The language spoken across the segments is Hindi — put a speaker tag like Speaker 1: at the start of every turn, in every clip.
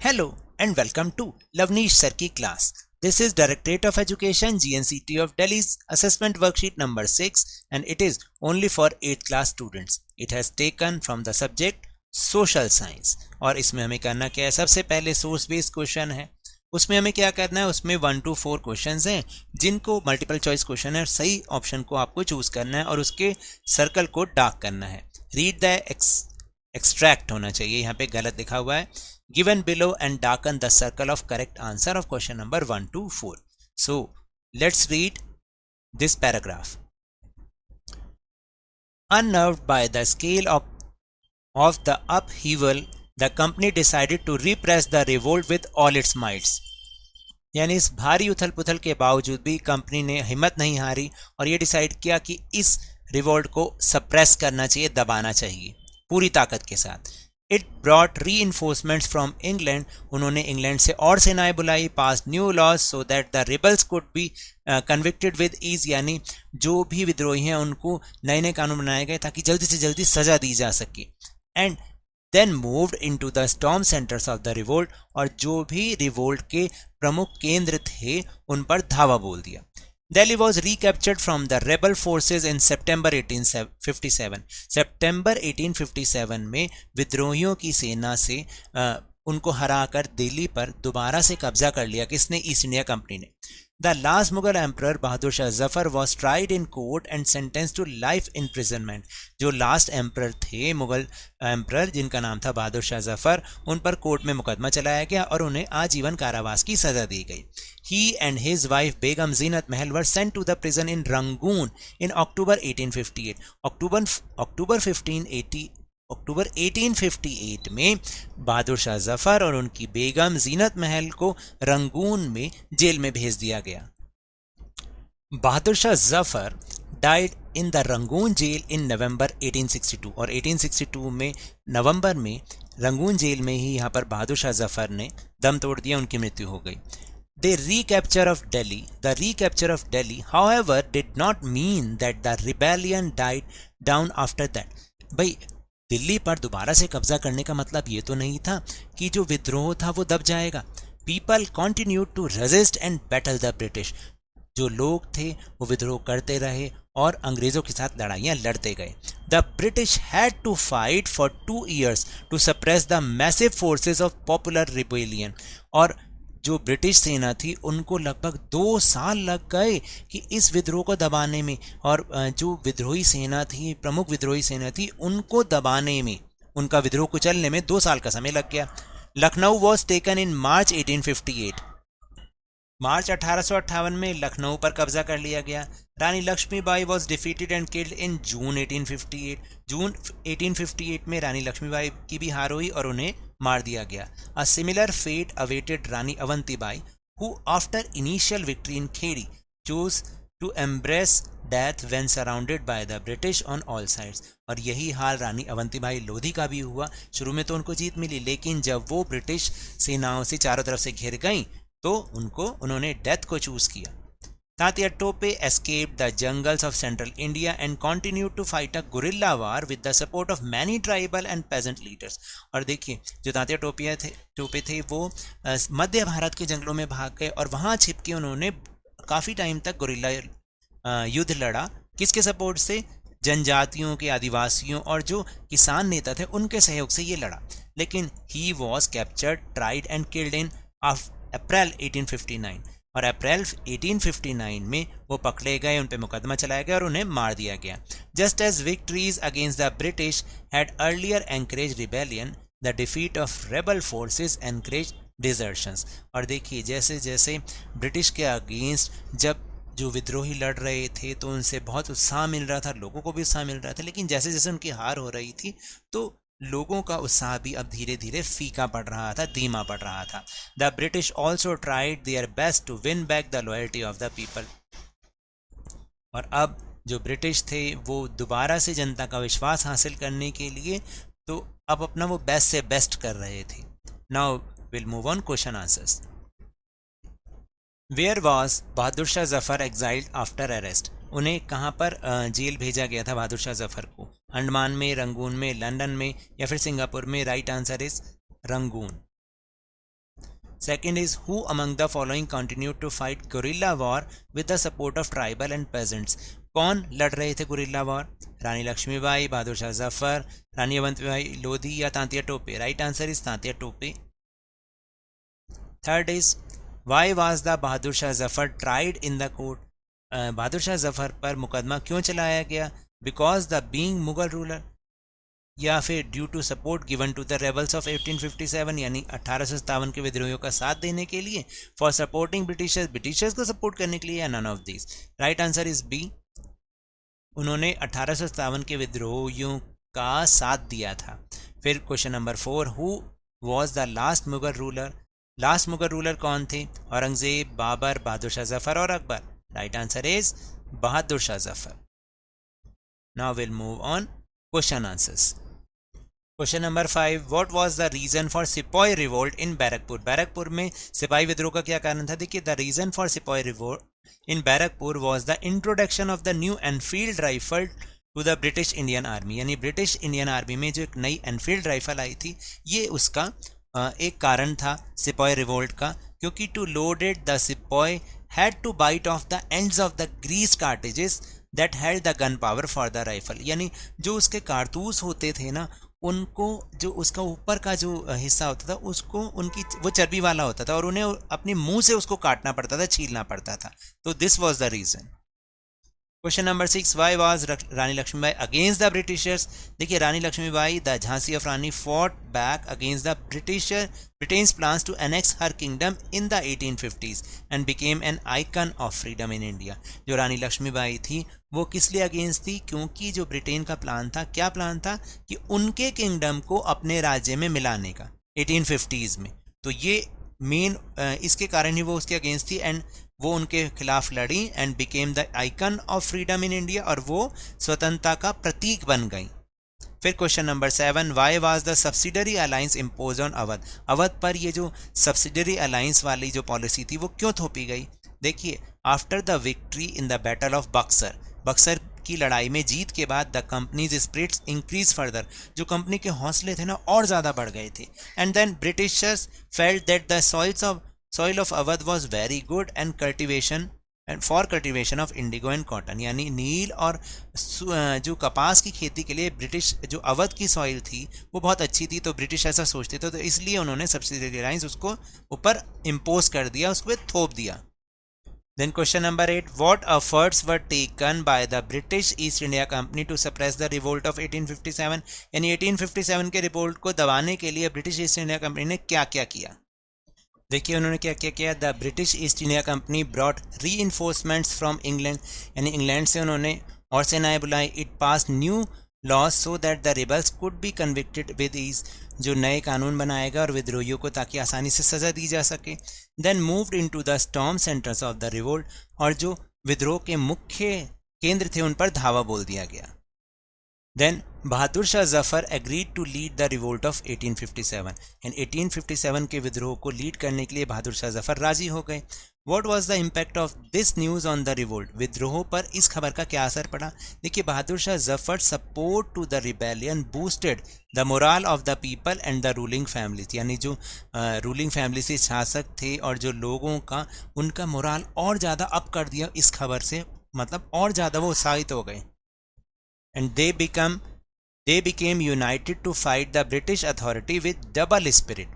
Speaker 1: Hello and welcome to Lavneesh Sir ki class. This is Directorate of Education GNCT of Delhi's assessment worksheet number 6 and it is only for 8th class students. It has taken from the subject social science और इसमें हमें करना क्या है, सबसे पहले सोर्स बेस्ड क्वेश्चन है. उसमें हमें क्या करना है, उसमें 1 to 4 क्वेश्चंस हैं जिनको मल्टीपल चॉइस क्वेश्चन है. सही ऑप्शन को आपको चूज करना है और उसके सर्कल को डार्क करना है. रीड द एक्सट्रैक्ट होना चाहिए, यहाँ पे गलत लिखा हुआ है. Given below and darken the circle of correct answer of question number 1 to 4. So let's read this paragraph. Unnerved by the scale of the upheaval, the company decided to repress the revolt with all its mights. यानी इस भारी उथल पुथल के बावजूद भी कंपनी ने हिम्मत नहीं हारी और ये डिसाइड किया कि इस रिवोल्ट को सप्रेस करना चाहिए, दबाना चाहिए पूरी ताकत के साथ. It brought reinforcements from England. उन्होंने इंग्लैंड से और सेनाएं बुलाई. passed new laws so that the rebels could be convicted with ease. यानी जो भी विद्रोही हैं उनको नए नए कानून बनाए गए ताकि जल्दी से जल्दी सजा दी जा सके. And then moved into the storm centers of the revolt. और जो भी रिवोल्ट के प्रमुख केंद्र थे उन पर धावा बोल दिया. Delhi was recaptured from the rebel forces in September 1857. सितंबर 1857 में विद्रोहियों की सेना से उनको हराकर दिल्ली पर दोबारा से कब्जा कर लिया. किसने? ईस्ट इंडिया कंपनी ने. The last Mughal emperor Bahadur Shah Zafar was tried in court and sentenced to life imprisonment. जो लास्ट एम्परर थे, मुगल एम्परर जिनका नाम था बहादुर शाह जफर, उन पर कोर्ट में मुकदमा चलाया गया और उन्हें आजीवन कारावास की सजा दी गई. He and his wife Begum Zeenat Mahal were sent to the prison in Rangoon in October 1858. अक्टूबर 1858 में बहादुर शाह जफर और उनकी बेगम जीनत महल को रंगून में जेल में भेज दिया गया. Bahadur Shah Zafar died in the Rangoon jail in November 1862 और 1862 में नवंबर में रंगून जेल में ही यहाँ पर बहादुर शाह जफर ने दम तोड़ दिया, उनकी मृत्यु हो गई. The recapture of Delhi, however, did not mean that the rebellion died down after that. भाई दिल्ली पर दोबारा से कब्जा करने का मतलब ये तो नहीं था कि जो विद्रोह था वो दब जाएगा. People continued to resist and battle the British. जो लोग थे वो विद्रोह करते रहे और अंग्रेजों के साथ लड़ाइयाँ लड़ते गए. The British had to fight for 2 years to suppress the massive forces of popular rebellion. और जो ब्रिटिश सेना थी उनको लगभग 2 साल लग गए कि इस विद्रोह को दबाने में, और जो विद्रोही सेना थी, प्रमुख विद्रोही सेना थी, उनको दबाने में, उनका विद्रोह कुचलने में 2 साल का समय लग गया. Lucknow was taken in March 1858. March 1858 में लखनऊ पर कब्जा कर लिया गया. Rani Laxmibai was defeated and killed in June 1858. June 1858 में रानी लक्ष्मीबाई की भी हार हुई और उन्हें मार दिया गया. A similar fate awaited Rani Avantibai who after initial victory in Kheri choose to embrace death when surrounded by the British on all sides. और यही हाल रानी अवंतीबाई लोधी का भी हुआ. शुरू में तो उनको जीत मिली, लेकिन जब वो ब्रिटिश सेनाओं से चारों तरफ से घिर गई तो उन्होंने डेथ को चूज किया. Tatya Tope escaped the jungles of central India and continued to fight a guerrilla war with the support of many tribal and peasant leaders. और देखिए जो तात्या टोपे थे वो मध्य भारत के जंगलों में भाग गए और वहाँ छिप के उन्होंने काफ़ी टाइम तक गुरिल्ला युद्ध लड़ा. किसके सपोर्ट से? जनजातियों के, आदिवासियों और जो किसान नेता थे उनके सहयोग से ये लड़ा. लेकिन he was captured, tried and killed in अप्रैल 1859. और अप्रैल 1859 में वो पकड़े गए, उन पे मुकदमा चलाया गया और उन्हें मार दिया गया. Just as victories against the British had earlier encourage rebellion, the defeat of rebel forces encourage desertions. और देखिए जैसे जैसे ब्रिटिश के अगेंस्ट जब जो विद्रोही लड़ रहे थे तो उनसे बहुत उत्साह मिल रहा था, लोगों को भी उत्साह मिल रहा था, लेकिन जैसे जैसे उनकी हार हो रही थी तो लोगों का उत्साह भी अब धीरे धीरे फीका पड़ रहा था, धीमा पड़ रहा था. The British also tried their best to win back the loyalty of the people. और अब जो ब्रिटिश थे वो दोबारा से जनता का विश्वास हासिल करने के लिए तो अब अपना वो बेस्ट से बेस्ट कर रहे थे. Now will move on question answers. Where was Bahadur Shah Zafar exiled after arrest. उन्हें कहाँ पर जेल भेजा गया था बहादुर शाह जफर को? अंडमान में, रंगून में, लंदन में या फिर सिंगापुर में? Right answer is Rangoon. Second is who among the following continued to fight guerrilla war with the support of tribal and peasants? कौन लड़ रहे थे गुरिल्ला वॉर? रानी लक्ष्मीबाई, बहादुर शाह जफर, रानी अवंतीबाई लोधी या Tantia Tope? Right answer is Tantia Tope. Third is why was the Bahadur Shah Zafar tried in the court? Bahadur Shah Zafar पर मुकदमा क्यों चलाया गया? Because the being Mughal ruler, या फिर due to support given to the rebels of 1857 यानी 1857 के विद्रोहियों का साथ देने के लिए, फॉर सपोर्टिंग ब्रिटिशर्स को सपोर्ट करने के लिए, या none of this? Right answer is B. उन्होंने 1857 के विद्रोहियों का साथ दिया था. फिर question number 4, who was the last Mughal ruler? Last Mughal ruler कौन थे? औरंगजेब, बाबर, बहादुर शाह जफर और Akbar? Right answer is Bahadur Shah Zafar. Now will move on question answers. Question number 5, what was the reason for sipahi revolt in Barrackpore? Barrackpore में सिपाही विद्रोह का क्या कारण था? देखिए, the reason for sipahi revolt in Barrackpore was the introduction of the new Enfield rifle to the British Indian army. यानी ब्रिटिश इंडियन आर्मी में जो एक नई एनफील्ड राइफल आई थी, ये उसका एक कारण था सिपाही रिवोल्ट का, क्योंकि to loaded the sipahi had to bite off the ends of the grease cartridges that held the gunpowder for the rifle. यानी जो उसके कारतूस होते थे ना, उनको जो उसका ऊपर का जो हिस्सा होता था, उसको उनकी वो चर्बी वाला होता था और उन्हें अपने मुंह से उसको काटना पड़ता था, छीलना पड़ता था. तो this was the reason. Question number 6, why was Rani Laxmibai against the Britishers? देखिए, Rani Laxmibai the Jhansi of Rani fought back against the Britain's plans to annex her kingdom in the 1850s and became an icon of freedom in India. जो रानी लक्ष्मीबाई थी वो किस लिए अगेंस्ट थी? क्योंकि जो ब्रिटेन का प्लान था, क्या प्लान था? कि उनके किंगडम को अपने राज्य में मिलाने का 1850s में. तो ये मेन इसके कारण ही वो उसके अगेंस्ट थी एंड वो उनके खिलाफ लड़ी and became the icon of freedom in India, और वो स्वतंत्रता का प्रतीक बन गई. फिर question number 7, Y was the subsidiary alliance impose on Awadh? Awadh पर ये जो सब्सिडरी अलायंस वाली जो पॉलिसी थी वो क्यों थोपी गई? देखिए, after the victory in the battle of Buxar, Buxar की लड़ाई में जीत के बाद the company's spirits increase further, जो कंपनी के हौसले थे ना और ज़्यादा बढ़ गए थे. And then Britishers felt that the soil of Awadh was very good and for cultivation of indigo and cotton. यानी नील और जो कपास की खेती के लिए ब्रिटिश जो अवध की सॉइल थी वो बहुत अच्छी थी. तो ब्रिटिश ऐसा सोचते थे, तो इसलिए उन्होंने सब्सिडरी अलायंस उसको ऊपर इम्पोज कर दिया, उसको थोप दिया. Then question number 8, what efforts were taken by the British East India Company to suppress the revolt of 1857? यानी 1857 के रिवोल्ट को दबाने के लिए ब्रिटिश ईस्ट इंडिया कंपनी ने क्या क्या किया? देखिए, उन्होंने क्या क्या किया. The British East India Company brought reinforcements from England, यानी इंग्लैंड से उन्होंने और सेनाएं बुलाई. It pass new laws so that the rebels could be convicted with ease, जो नए कानून बनाएगा और विद्रोहियों को ताकि आसानी से सजा दी जा सके. Then moved into the storm centres of the revolt, और जो विद्रोह के मुख्य केंद्र थे उन पर धावा बोल दिया गया. Then Bahadur Shah Zafar agreed to lead the revolt of 1857, and 1857 के विद्रोह को लीड करने के लिए बहादुर शाह जफर राजी हो गए. What was the impact of this news on the revolt? विद्रोह पर इस खबर का क्या असर पड़ा? देखिए, Bahadur Shah Zafar support to the rebellion boosted the moral of the people and the ruling families, यानी जो रूलिंग फैमिली से शासक थे और जो लोगों का उनका मोरल और ज़्यादा अप कर दिया इस खबर से, मतलब और ज़्यादा वो उत्साहित हो गए. And they became united to fight the British authority with double spirit.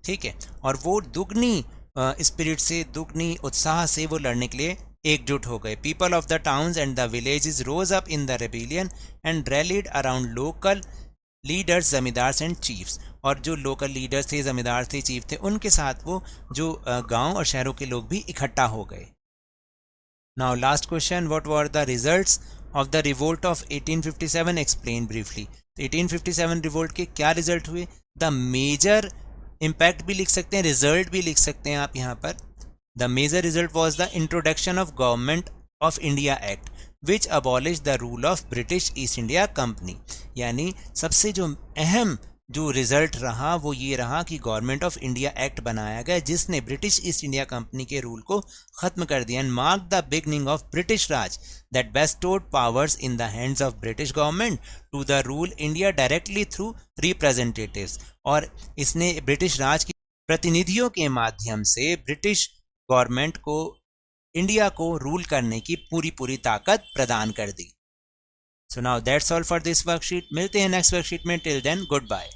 Speaker 1: ठीक है, और वो दुगनी स्पिरिट से, दुगनी उत्साह से वो लड़ने के लिए एकजुट हो गए. People of the towns and the villages rose up in the rebellion and rallied around local leaders, zamindars and chiefs, और जो लोकल लीडर्स थे, जमींदार थे, चीफ थे, उनके साथ वो जो गांव और शहरों के लोग भी इकट्ठा हो गए. Now last question, what were the results of the revolt of 1857? Explain briefly. 1857 revolt के क्या रिजल्ट हुए? द मेजर इम्पैक्ट भी लिख सकते हैं, रिजल्ट भी लिख सकते हैं आप यहाँ पर. The major result was the introduction of Government of India Act which abolish the rule of British East India Company. यानी सबसे जो अहम जो रिजल्ट रहा वो ये रहा कि गवर्नमेंट ऑफ इंडिया एक्ट बनाया गया जिसने ब्रिटिश ईस्ट इंडिया कंपनी के रूल को खत्म कर दिया. And mark the beginning of British Raj that bestowed powers in the hands of British government to the rule India directly through representatives. और इसने ब्रिटिश राज की प्रतिनिधियों के माध्यम से ब्रिटिश गवर्नमेंट को इंडिया को रूल करने की पूरी ताकत प्रदान कर दी। So now that's all for this worksheet. मिलते हैं नेक्स्ट वर्कशीट में। Till then good bye.